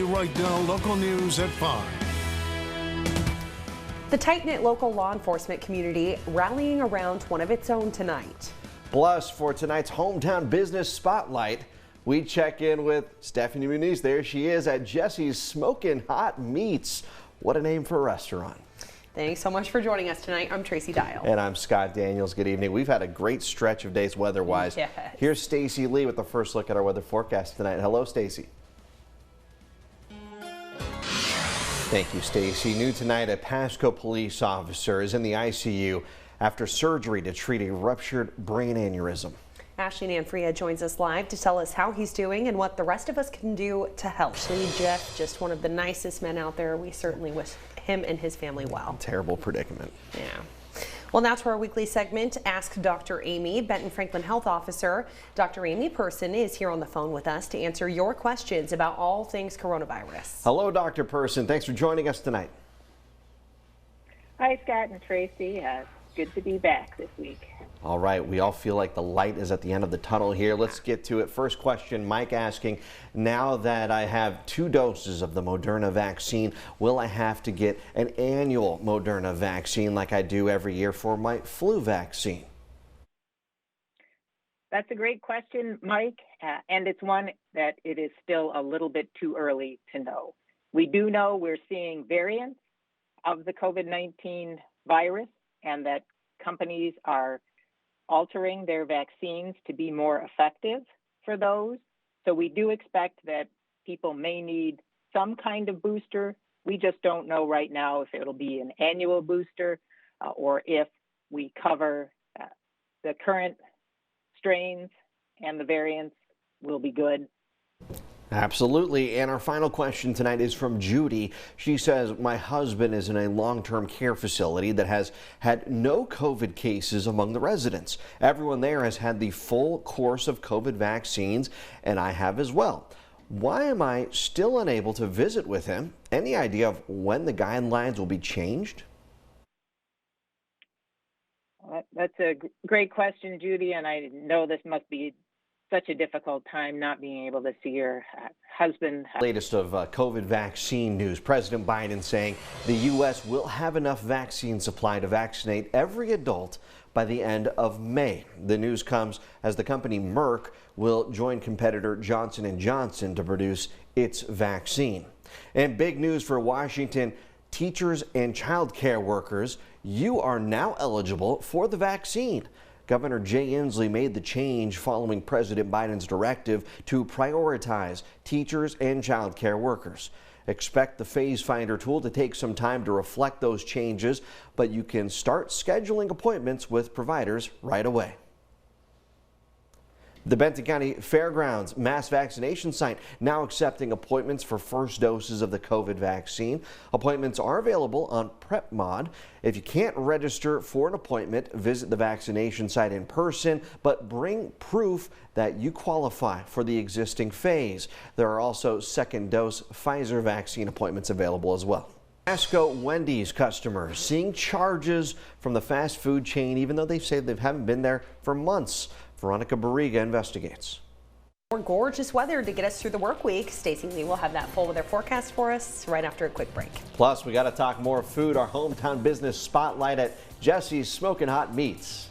Right now, local news at 5. The tight-knit local law enforcement community rallying around one of its own tonight. Plus, for tonight's Hometown Business Spotlight, we check in with Stephanie Muniz. There she is at Jesse's Smokin' Hot Meats. What a name for a restaurant. Thanks so much for joining us tonight. I'm Tracy Dial. And I'm Scott Daniels. Good evening. We've had a great stretch of days weather-wise. Yes. Here's Stacy Lee with the first look at our weather forecast tonight. Hello, Stacy. Thank you, Stacy. New tonight, a Pasco police officer is in the ICU after surgery to treat a ruptured brain aneurysm. Ashley Nanfria joins us live to tell us how he's doing and what the rest of us can do to help. Jeff, just one of the nicest men out there. We certainly wish him and his family well. Terrible predicament. Yeah. Well, now to our weekly segment, Ask Dr. Amy. Benton Franklin Health Officer Dr. Amy Person is here on the phone with us to answer your questions about all things coronavirus. Hello, Dr. Person. Thanks for joining us tonight. Hi, Scott and Tracy. Good to be back this week. All right, we all feel like the light is at the end of the tunnel here. Let's get to it. First question, Mike asking, now that I have 2 doses of the Moderna vaccine, will I have to get an annual Moderna vaccine like I do every year for my flu vaccine? That's a great question, Mike, and it's one that it is still a little bit too early to know. We do know we're seeing variants of the COVID-19 virus and that companies are altering their vaccines to be more effective for those. So we do expect that people may need some kind of booster. We just don't know right now if it'll be an annual booster or if we cover the current strains and the variants will be good. Absolutely. And our final question tonight is from Judy. She says, my husband is in a long-term care facility that has had no COVID cases among the residents. Everyone there has had the full course of COVID vaccines, and I have as well. Why am I still unable to visit with him? Any idea of when the guidelines will be changed? That's a great question, Judy, and I know this must be such a difficult time not being able to see your husband. Latest of COVID vaccine news. President Biden saying the U.S. will have enough vaccine supply to vaccinate every adult by the end of May. The news comes as the company Merck will join competitor Johnson & Johnson to produce its vaccine. And big news for Washington. Teachers and child care workers, you are now eligible for the vaccine. Governor Jay Inslee made the change following President Biden's directive to prioritize teachers and child care workers. Expect the Phase Finder tool to take some time to reflect those changes, but you can start scheduling appointments with providers right away. The Benton County Fairgrounds mass vaccination site now accepting appointments for first doses of the COVID vaccine. Appointments are available on PrepMod. If you can't register for an appointment, visit the vaccination site in person, but bring proof that you qualify for the existing phase. There are also second dose Pfizer vaccine appointments available as well. Pasco Wendy's customers seeing charges from the fast food chain, even though they say they haven't been there for months. Veronica Barriga investigates. More gorgeous weather to get us through the work week. Stacy Lee will have that full weather forecast for us right after a quick break. Plus, we got to talk more food. Our hometown business spotlight at Jesse's Smokin' Hot Meats.